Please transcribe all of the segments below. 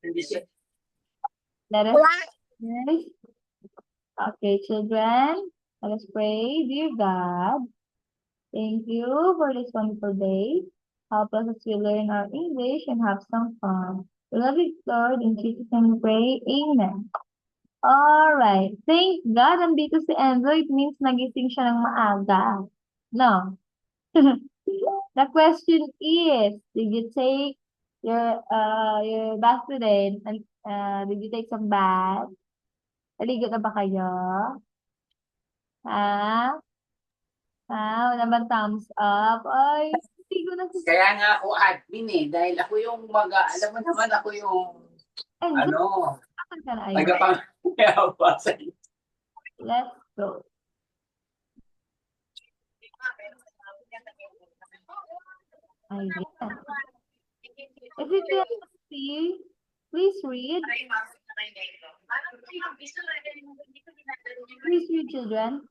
Hindi siya. Let us pray. Okay, children, let us pray. Dear God, thank you for this wonderful day. Help us as we learn our English and have some fun. We love you, Lord. In Jesus' name we pray. Amen. Alright. Thank God, andito si Enzo. It means nagising siya ng maaga. No. The question is, did you take your bath today? Did you take some bath? Naligo na ba kayo? Ha? Ha? Wala bang thumbs up? Ay, naligo na si Kaya nga ako admin eh. Dahil ako yung alam mo naman ako yung, Enzo. ano, Saan ka na? Ayun. tagapangyawa sa inyo. Let's go. Ayan. If you can see, please read. Please read, children.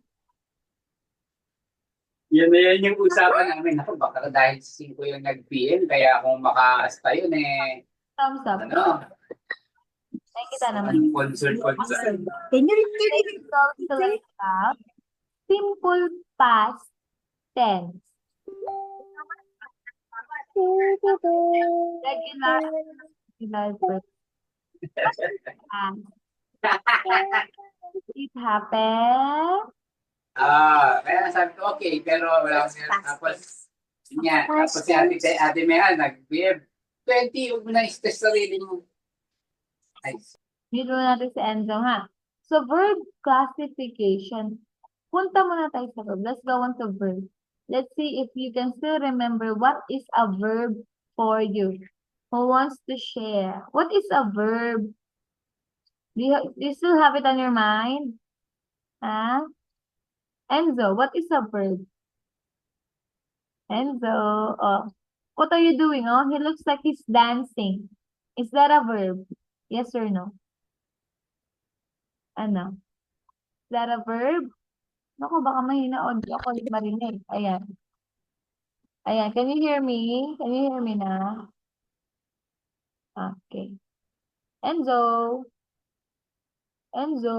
Yan na yan yung usapan namin. Ako, baka dahil 5 yung nag-PM, kaya kung makaasta yun eh, Thumbs up. ano, Nakikita naman. concert. Can you repeat Take those to like up. Simple past tense. Regular verb. It happened. Kaya sabi ko, okay, pero wala akong tapos, yun nga, tapos si ate Mea, nag-PM, 20, huwag mo na i-stress sarili mo. Ay, Dito natin si Enzo, ha? So, verb classification. Punta muna tayo sa verb. Let's go on to verb. Let's see if you can still remember what is a verb for you. Who wants to share? What is a verb? Do you still have it on your mind? Huh? Enzo, what is a verb? Enzo, oh. What are you doing? Oh, he looks like he's dancing. Is that a verb? Yes or no? Ano? Is that a verb? Naku, baka mahina audio ako hindi marinig. Ayan. Ayan, can you hear me? Can you hear me na? Okay. Enzo. Enzo.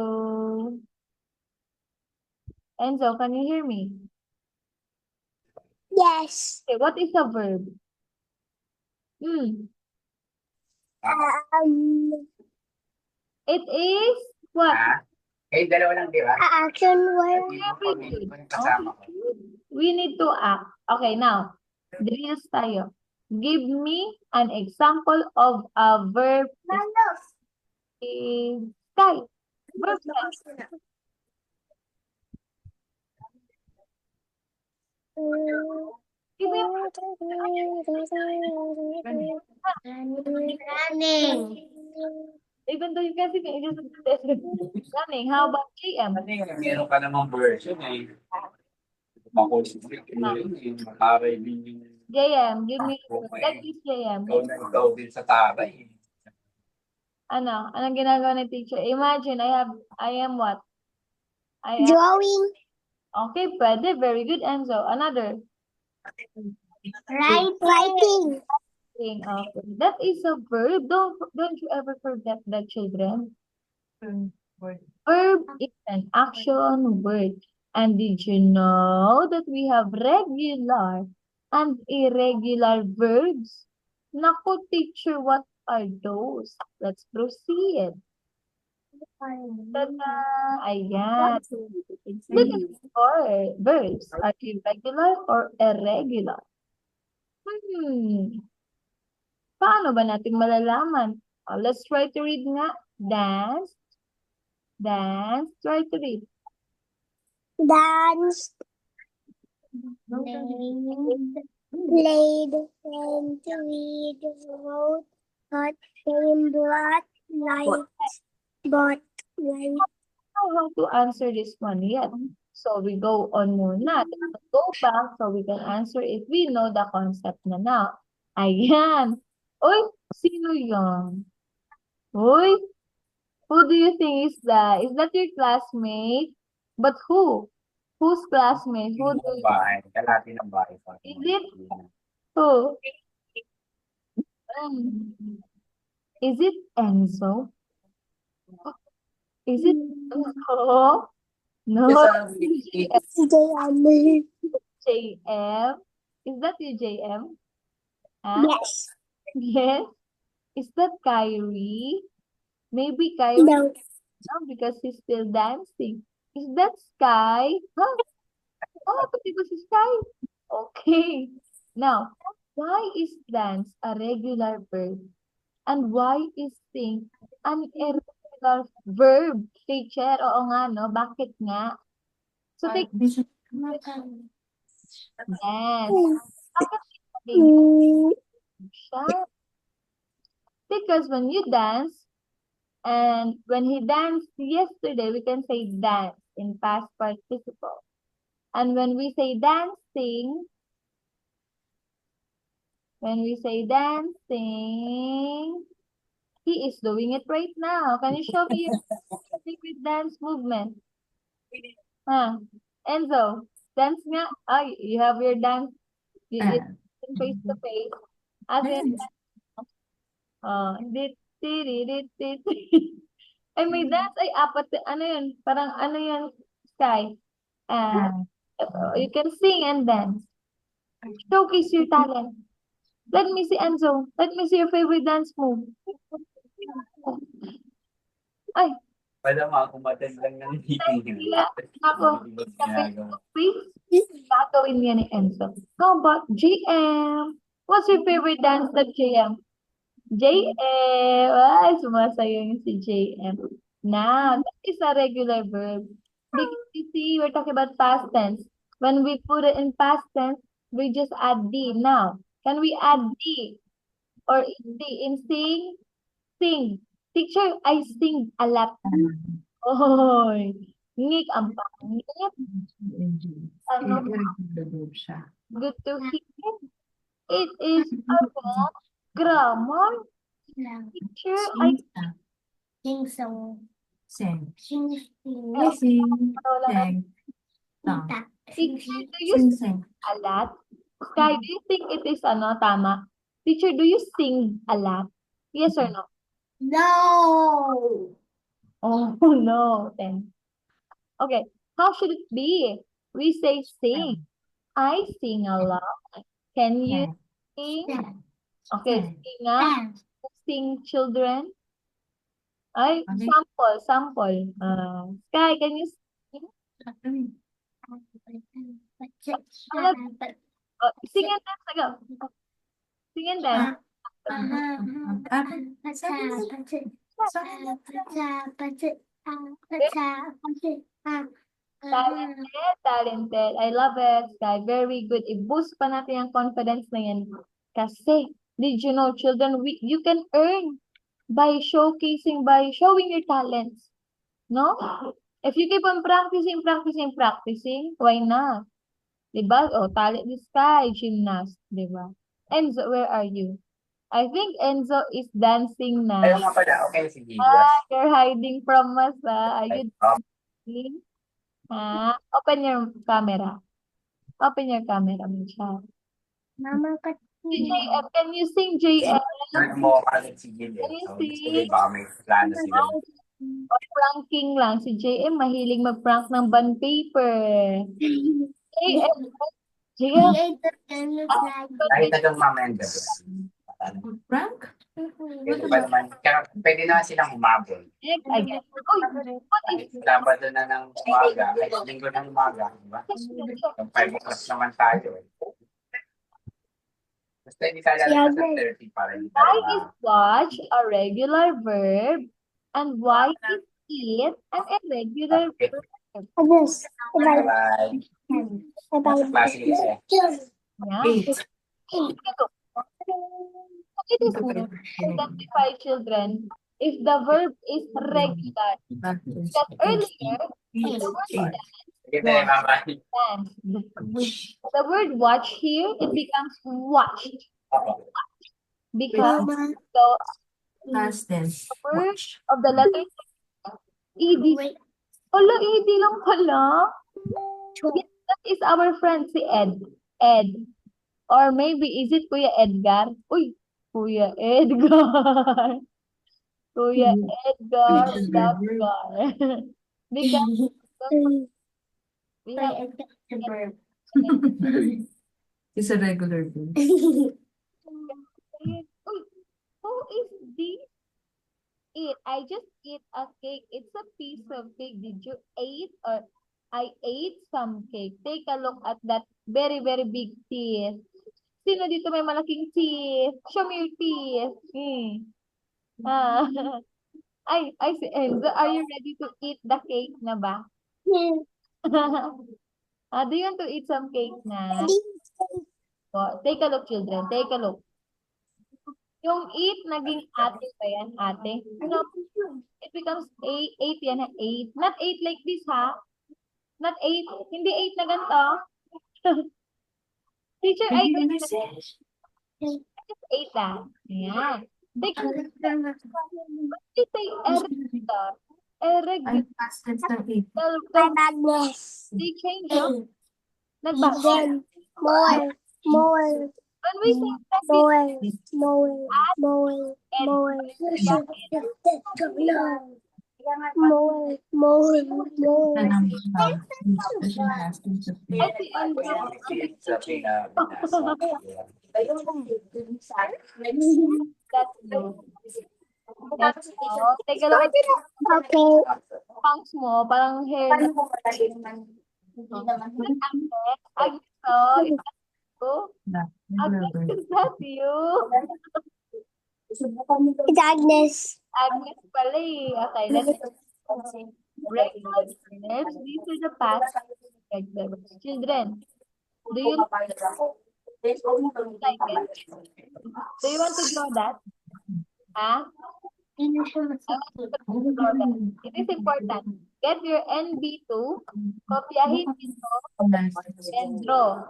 Enzo, can you hear me? Yes. Okay, what is a verb? It is what? kayo dalawa lang, di ba? Action word. Everything. Kasama ko. We need to act. Okay, now, drills tayo. Give me an example of a verb is sky. Verb sky. Give me a Running. even though you can see me, it is running. How about GM? Meron ka namang version eh. Makulit yun, makaray din yung JM, give me that is JM. ikaw din sa taray. Ano? Anong ginagawa ng teacher? Imagine, I am what? I am, Drawing. okay, pwede. Very good, Enzo. Another. Writing. Okay. That is a verb. Don't you ever forget that, children. Verb is an action word. And did you know that we have regular and irregular verbs? Naku, teacher, what are those? Let's proceed. Ta-da! Ayan. Look at the verbs. Are irregular or irregular? Paano ba natin malalaman? Let's try to read nga. Dance. Dance. Try to read. Dance. Played. Went. Read. Wrote. Got. Came. Brought. Light. Bought. Light. How to answer this one yet. So we go on muna. Let's go back so we can answer if we know the concept na now. Ayan. Uy, sino yun? Uy, who do you think is that? Is that your classmate? But who? Whose classmate? Who do you Bahay, kalati ng bahay. Is it? Who? Is it Enzo? Is it Enzo? No, Yes, JM. JM. Is that you, JM? Huh? Yes. Yes. Is that Kyrie? Maybe Kyrie, No. no, because he's still dancing. Is that Sky? Huh? Oh, but it was Sky. Okay. Now, why is dance a regular verb? And why is sing an irregular verb? Teacher, oo nga, no? Bakit nga? So, take dance. Bakit sing Mm, siya? Because when you dance, and when he danced yesterday, we can say dance in past participle. And when we say dancing, he is doing it right now. Can you show me your favorite dance movement? Huh? Enzo, dance nga. Ay, you have your dance. You face to face. As in, dit, dit, dit. Ay, may dance. Ay, apat. Ano yun? Parang ano yun, Sky? You can sing and dance. Showcase your talent. Let me see, Enzo. Let me see your favorite dance move. Ay, wala mga kumaten lang ng meeting. Kaya ako, please, gagawin niya ni Enzo. How about JM? What's your favorite dance step, JM? JM! Ay, sumasayo yung si JM. Now, that is a regular verb. Because you see, we're talking about past tense. When we put it in past tense, we just add D. Now, can we add D or D in sing? Sing. Teacher, I sing a lot. Oy, ngik ang pangit. Ano, good to hear. It is a wrong grammar. Teacher, I Sing so. Sing. Sing. wala na. Teacher, do you sing a lot? Sky, do you think it is ano, tama? Teacher, do you sing a lot? Yes or no? No. Oh, no. Then. Okay. How should it be? We say sing. I sing a lot. Can you sing? Okay, sing nga. Sing, children. Ay, Okay. sample. Sky, can you sing? Sing and dance again. Sing and dance. Talented. I love it, Sky. Very good. I-boost pa natin yung confidence na yan. Kasi, did you know, children, you can earn by showcasing, by showing your talents. No? If you keep on practicing, why not? Diba? Oh, talent ni Sky, gymnast. Diba? Enzo, where are you? I think Enzo is dancing Ayaw na. nga pala, okay, sige. You're hiding from us, Are you dancing? Open your camera. Open your camera, Michelle. Mama, JM, can you sing, JM? Mo kalit si Gil eh. Can you So, sing? baka may plano sila. O pranking lang. Si JM mahilig mag-prank ng bond paper. JM, JM, Kahit hanggang mamaya ang gabi. Prank? Pwede pa naman. Kaya pwede naman silang humabol. next again. Uy, what is Sabado na ng umaga, ay linggo ng umaga, di ba? Yung 5 o'clock naman tayo eh. Basta hindi tayo lalabas sa 30 para hindi why tayo is watch a regular verb and why is it an irregular verb? Bye-bye. Nasa klase kasi. Yeah. It is good to identify children if the verb is regular. Because earlier, the word Sige tayo, bye-bye. dance. The word watch here, it becomes watched. Because the Past tense. word of the letter ED. Hala, ED lang pala. Yes, that is our friend, si Ed. Ed. Or maybe, is it Kuya Edgar? Uy, Kuya Edgar. Kuya Edgar Which is love verb. car. Because we have It's a regular verb. Uy, who is this? Eat. I just eat a cake. It's a piece of cake. Did you eat or I ate some cake? Take a look at that very, very big teeth. Sino dito may malaking teeth? Show me your teeth. Ah. I see. Enzo, are you ready to eat the cake na ba? Do you want to eat some cake na? Oh, take a look, children. Take a look. Yung eat, naging ate pa yan, ate. No, it becomes eight yan, eight. Not eight like this, ha? Not eight. Hindi eight na ganito. Teacher, I Maybe just message. eight, ah. Ayan. Take a look. What did you say? Erector. Ay, Erector. past tense ng it. They change, oh. Nagbago. Then more, When we say president, more, and more, The number of especially last tense of I it. see, and Sa pinasa. that's you. That's all. Take a look at Okay. bangs mo, parang hair na. Agnes, oh, is that you? Yeah, regular Agnes, verb. is that you? It's Agnes. Agnes pala eh. Okay, let's regular verbs. These are the past regular verbs. Children, do you like it? Do you want to draw that? Huh? I want you to draw that. It is important. Get your NB2, kopyahin ito, and draw.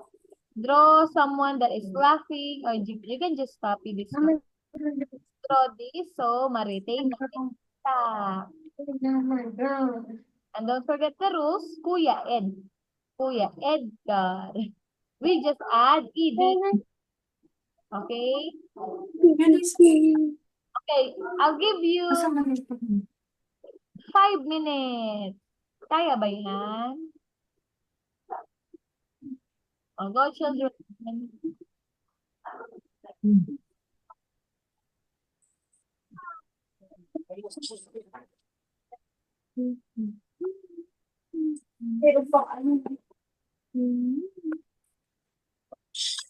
Draw someone that is laughing, or you can just copy this one. Draw this, so ma-retain natin kita. And don't forget the rules, Kuya Ed. Kuya Edgar. We just add ED. Okay? Okay, I'll give you 5 minutes. Kaya ba yan? O, go children.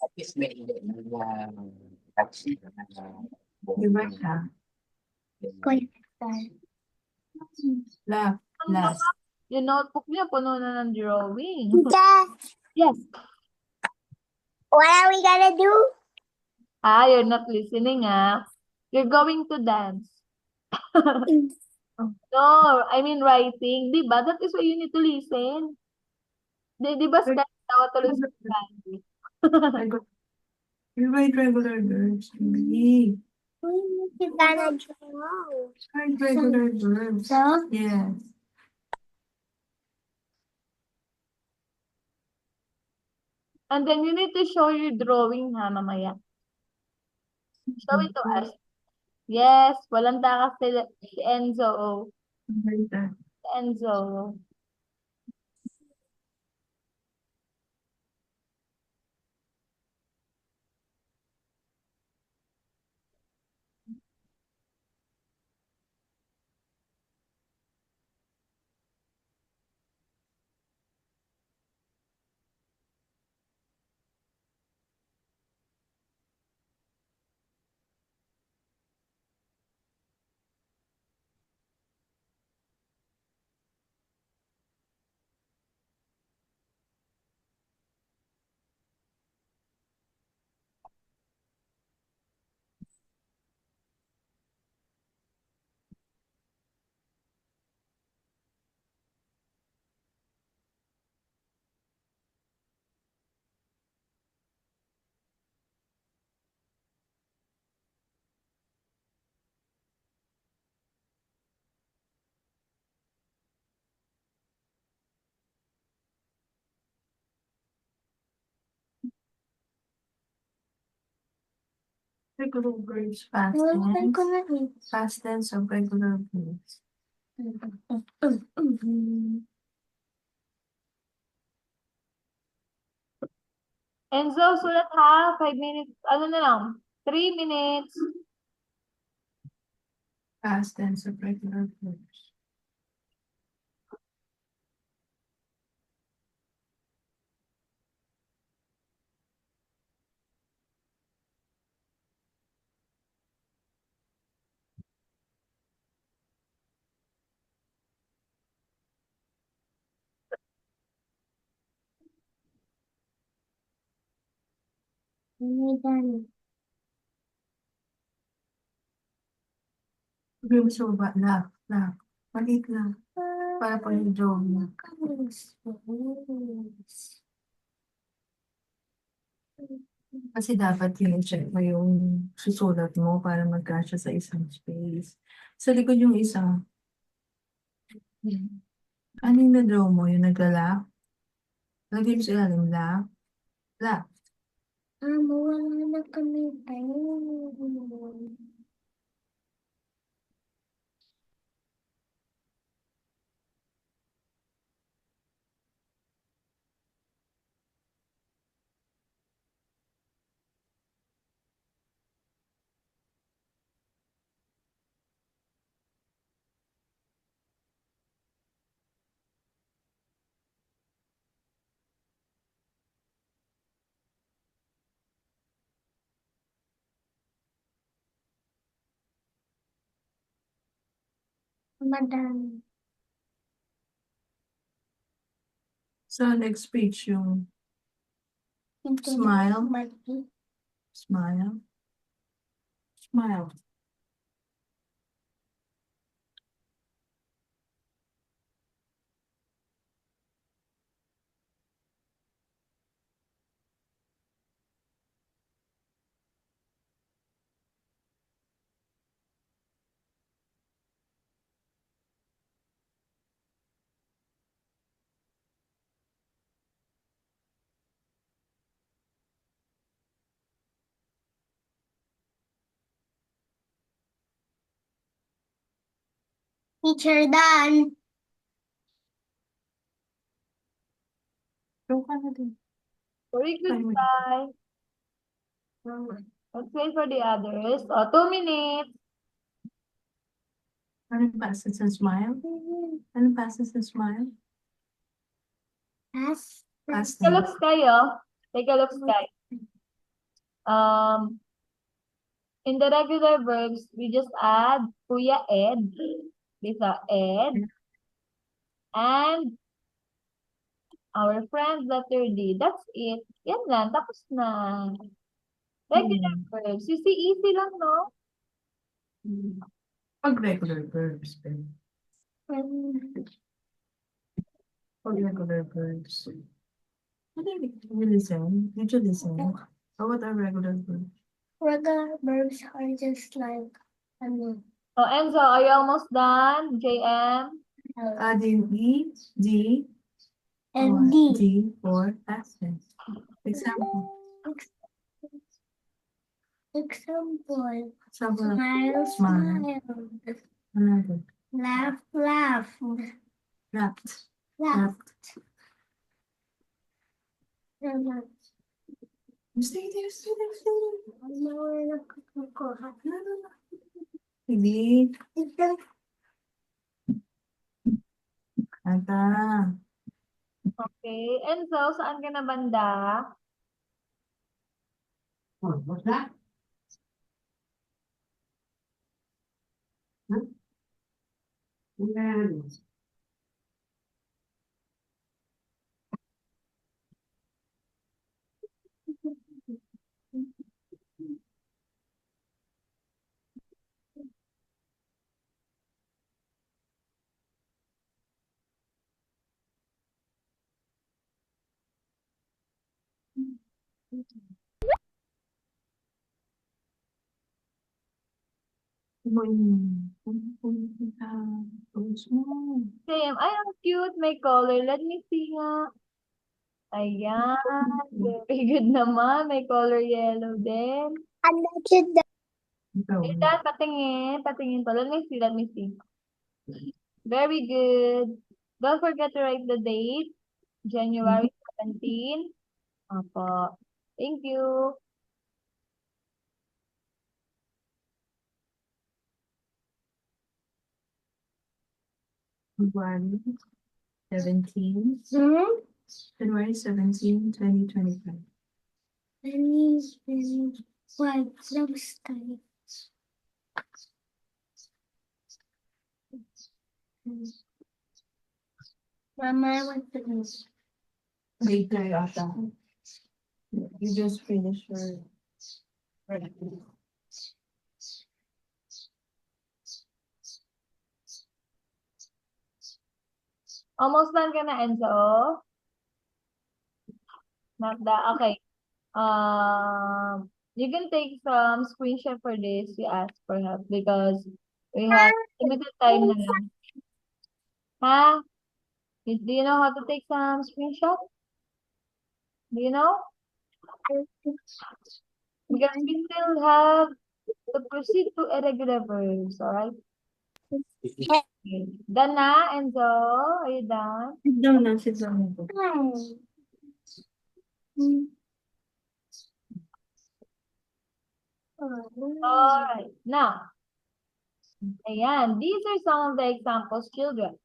At least may taxi. You work ha? Laugh. Last. Yung notebook niya, puno na ng drawing. Tita, Yes. what are we gonna do? You're not listening, ah. You're going to dance. No, I mean writing. Di ba? That is why you need to listen. Di ba Sky tawa tuloy sa dance? You write regular verbs. Really. You gonna draw. Write regular verbs. So? Yes. And then you need to show your drawing, ha, mamaya. Show it to us. Yes, walang takas si Enzo. Oh. Write that. Enzo. Regular verbs, past Nalimutan ko tense. na eh. Past tense of regular verbs. Enzo, sulat ha. 5 minutes. Ano na lang? 3 minutes. Past tense of regular verbs. May dami. Sabi mo sa baba, laugh, laugh. Maliit lang. Para po yung draw mo. Kasi dapat check mo yung susulat mo para magkasya sa isang space. Sa likod yung isa, ano yung na-draw mo? Yung nagla-laugh? Lagay mo sa ilalim, laugh, laugh. Mawala na kami tayo. Madami. Sa next page, yung smile, Mali. smile, smile. Teacher Dan. Draw ka na din. Very good, Time mo. guys. Let's wait for the others. 2 minutes. Anong passes and smile? Anong passes and smile? Pass. Past Take a look, tense. Sky, oh. Take a look, Sky. In the regular verbs, we just add Kuya Ed, Lisa Ed, and our friend letter D. That's it. Yan lang. Tapos na. Regular verbs. You see, easy lang, no? Pag regular verbs, then. Pag regular verbs. What do you listen? Did you listen? Or what are regular verbs? Regular verbs are just like, Oh, Enzo, are you almost done? JM? Adding E, D, or and D. D for past tense. Example. Example. Example. Smile, Smile. smile. Another. Laugh, laugh. Laughed. Laugh. Stay there, stay there, stay there. Ano No, no, no. Hindi. Ata. Okay. Enzo, saan ka na banda? Oh, what's that? Huh? Yan. Mo yun. Post mo. JM, ay, ang cute. May color. Let me see nga. Ayan. Very good naman. May color yellow din. Ikaw. Ayan, patingin. Patingin pa. Let me see. Let me see. Very good. Don't forget to write the date. January 17. Opo. Thank you. January 17, Hmm? January 17, 2025. Five. Looks like. Mama, I want to know. Later ata. You just finished your Almost done ka na, Enzo? Not that. Okay. You can take some screenshot for this. You ask for help because we have limited time na lang. Ha? Do you know how to take some screenshot? Do you know? Because we still have to proceed to irregular verbs, alright? Okay. Done na, Enzo? Are you done? Sit down na, sit down na. Alright. Now, ayan. These are some of the examples, children.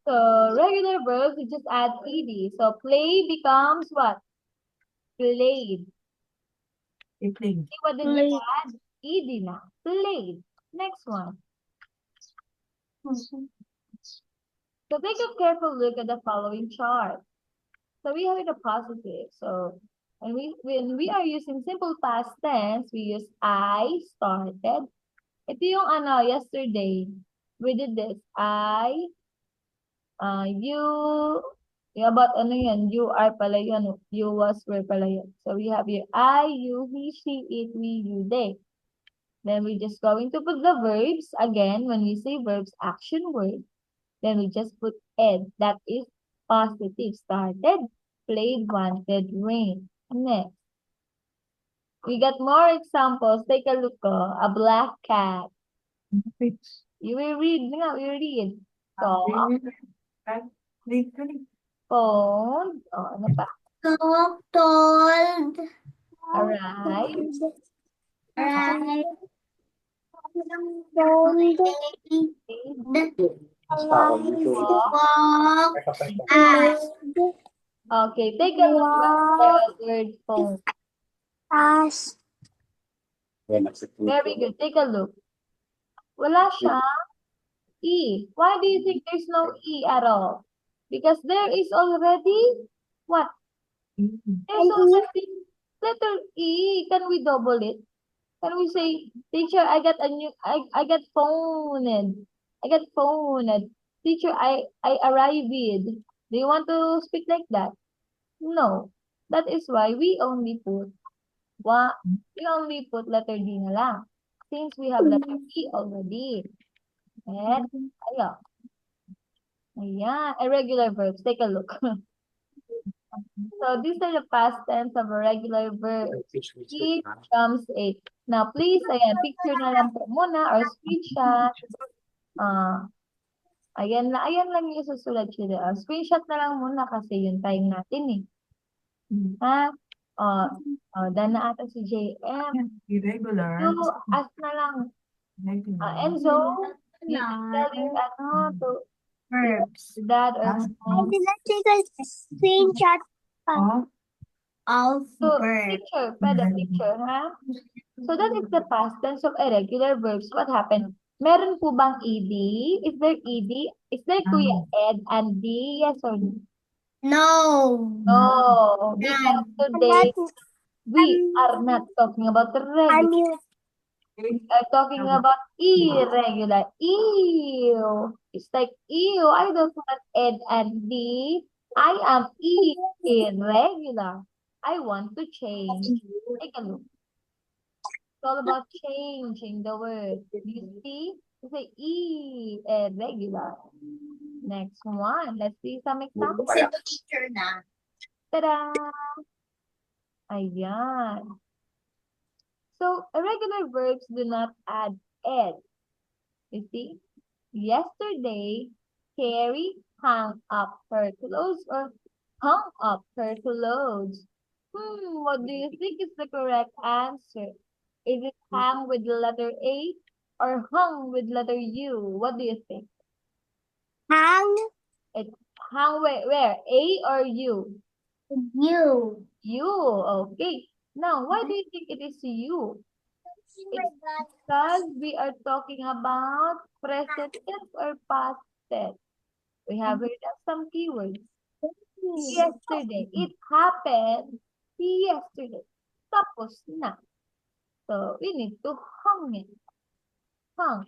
So, regular verbs, we just add ed. So, play becomes what? Played. You play. See, what did we add? Ed na. Played. Next one. So, take a careful look at the following chart. So, we have it a positive. So, when we are using simple past tense, we use I started. Ito yung yesterday. We did this. You, yung about you are pala yun, you was, were pala yun. So we have here, I, you, he, she, it, we, you, they. Then we just going to put the verbs, again, when we say verbs, action word, then we just put ed, that is positive, started, played, wanted, rain. Next. We got more examples. Take a look, a black cat. You will read, you read. So, Read. phone. Oh, ano pa? Told. Arrive. Right. Walk. Okay, take a look at the word phone. Ask. Very good. Take a look. Wala siya E. Why do you think there's no E at all? Because there is already what? There's already letter E. Can we double it? Can we say, teacher, I got phoned. I got phoned. Teacher, I arrived. Do you want to speak like that? No. That is why we only put letter D na lang. Since we have letter E already. And, ayan. Ayan. Irregular verbs. Take a look. So, these are the past tense of a regular verb. He comes a. Now, please, ayan, picture na lang po muna or screenshot. Ayan lang yung susulat siya. Screenshot na lang muna kasi yung time natin eh. Ha? Done na ata si JM. Irregular. So, ask na lang. Enzo, you can tell your to Verbs. dad or I did not take a screenshot of so, verbs. picture, pwede picture, ha? So, that is the past tense of irregular verbs. What happened? Meron po bang ED? Is there ED? Is there Kuya Ed and D? Yes or no? No. No, because today we are not talking about regular. We are talking about irregular. Ew. It's like, ew, I don't want Ed and D. I am irregular. I want to change. Take a look. It's all about changing the word. You see? You say irregular. Next one. Let's see some examples. Teacher na. Ta-da! Ayan. So, irregular verbs do not add ed. You see? Yesterday, Carrie hung up her clothes or hung up her clothes. What do you think is the correct answer? Is it hung with the letter A or hung with letter U? What do you think? Hang It's hung where? A or U? you. U. Okay. Now, why do you think it is U? It's because we are talking about present tense or past tense. We have heard of some keywords. Yesterday. It happened yesterday. Tapos na. So, we need to hang it. Hang.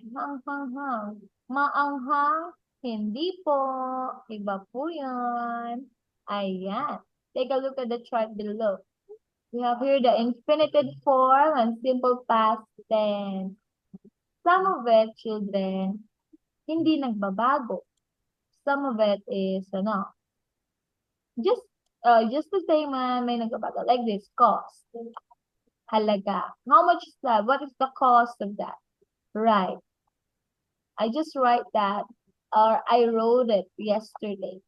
Maanghang? Hindi po. Iba po yan. Ayan. Take a look at the chart below. We have here the infinitive form and simple past tense. Some of it, children, hindi nagbabago. Some of it is, just the same, may nagbabago. Like this, cost. Halaga. How much is that? What is the cost of that? Right. I just write that, or I wrote it yesterday.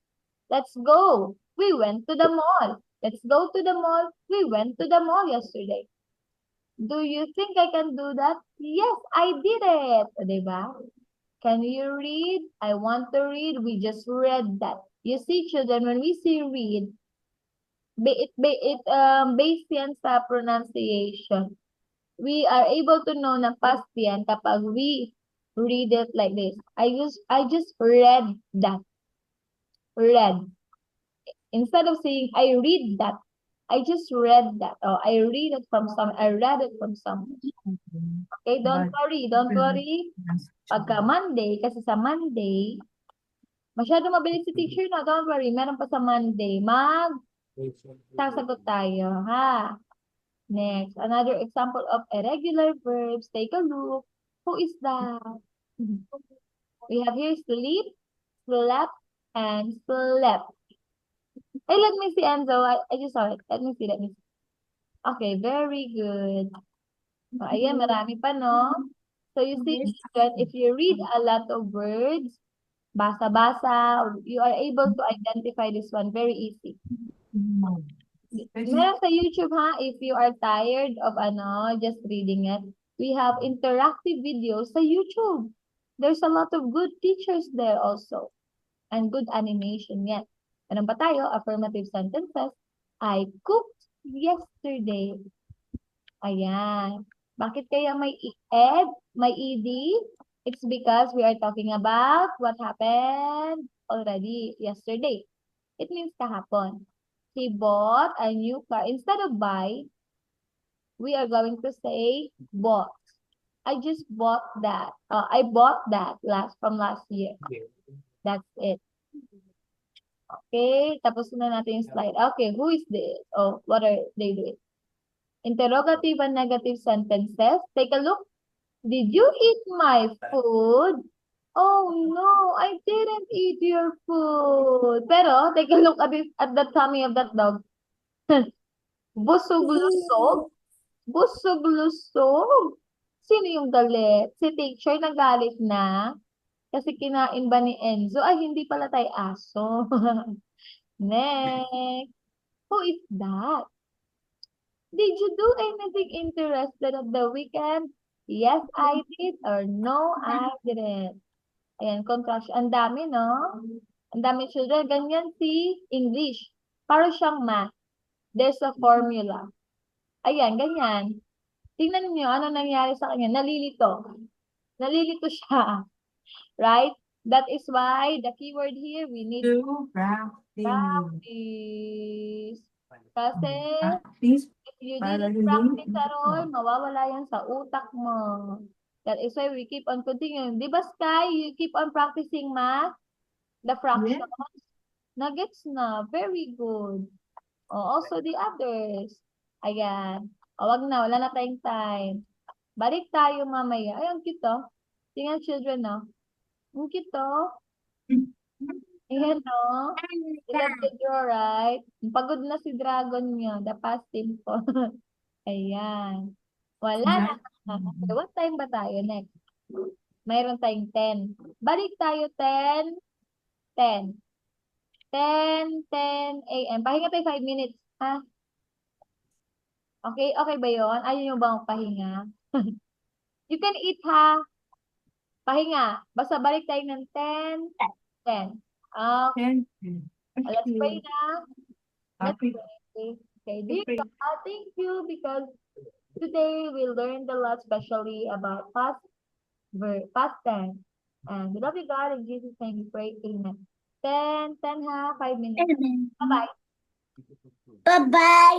Let's go. We went to the mall. Let's go to the mall. We went to the mall yesterday. Do you think I can do that? Yes, I did it. O, diba? Can you read? I want to read. We just read that. You see, children, when we say read, based yan sa pronunciation. We are able to know na past yan kapag we read it like this. I just read that. Read. Instead of saying I read that, I just read that. Oh, I read it from some. I read it from some. Okay, don't worry. Pagka Monday, kasi sa Monday, masyado mabilis si teacher na. Don't worry, meron pa sa Monday. Sasagot tayo, ha? Next, another example of irregular verbs. Take a look. Who is that? We have here sleep, slept, and slept. Hey, let me see, Enzo. I just saw it. Let me see. Okay, very good. So, ayan, marami pa, no? So, you see, children, if you read a lot of words, basa-basa, you are able to identify this one very easy. Meron sa YouTube, ha, if you are tired of just reading it, we have interactive videos sa YouTube. There's a lot of good teachers there also. And good animation yan. Meron pa tayo, affirmative sentences. I cooked yesterday. Ayan. Bakit kaya may ed, may ed? It's because we are talking about what happened already yesterday. It means kahapon. He bought a new car. Instead of buy, we are going to say bought. I just bought that. I bought that from last year. That's it. Okay, tapos na natin yung slide. Okay, who is this? Oh, what are they doing? Interrogative and negative sentences. Take a look. Did you eat my food? Oh no, I didn't eat your food. Pero, take a look at the tummy of that dog. Busog-lusog. Busog-lusog. Sino yung galit? Si teacher nagalit na? Kasi kinain ba ni Enzo? Ay, hindi pala tayo aso. Next. Who is that? Did you do anything interested at the weekend? Yes, I did. Or no, I didn't. Ayan, contraction. Ang dami, no? Ang dami, children. Ganyan si English. Para siyang math. There's a formula. Ayan, ganyan. Tingnan niyo ano nangyari sa kanya. Nalilito. Nalilito siya. Right? That is why the keyword here, we need To practice. practice. Kasi, Practice if you para didn't hindi practice at all, mawawala yan sa utak mo. That is why we keep on continuing. Di ba, Sky? You keep on practicing math? The fractions? Nuggets na. Very good. Also the others. Ayan. Wag na. Wala na tayong time. Balik tayo mamaya. Ay, ang cute, oh. Tingnan, children, no? Ang cute, oh. Ayan, no? You love to draw, right? Pagod na si Dragon niyo. The past simple. Ayan. Wala na. Okay, what time ba tayo next? Mayroon tayong 10. Balik tayo 10. 10. 10 a.m. Pahinga tayo 5 minutes. Ha? Okay? Okay ba yon? Ayaw nyo ba pahinga? You can eat, ha? Pahinga. Basta balik tayo ng 10. 10. Okay. Let's pray na. Let's Happy. pray. Okay. Dear God, thank you because today we learned a lot, especially about past tense. And we love you, God. In Jesus' name we pray. Amen. 10, 10 ha, 5 minutes. Amen. Bye-bye. Bye-bye.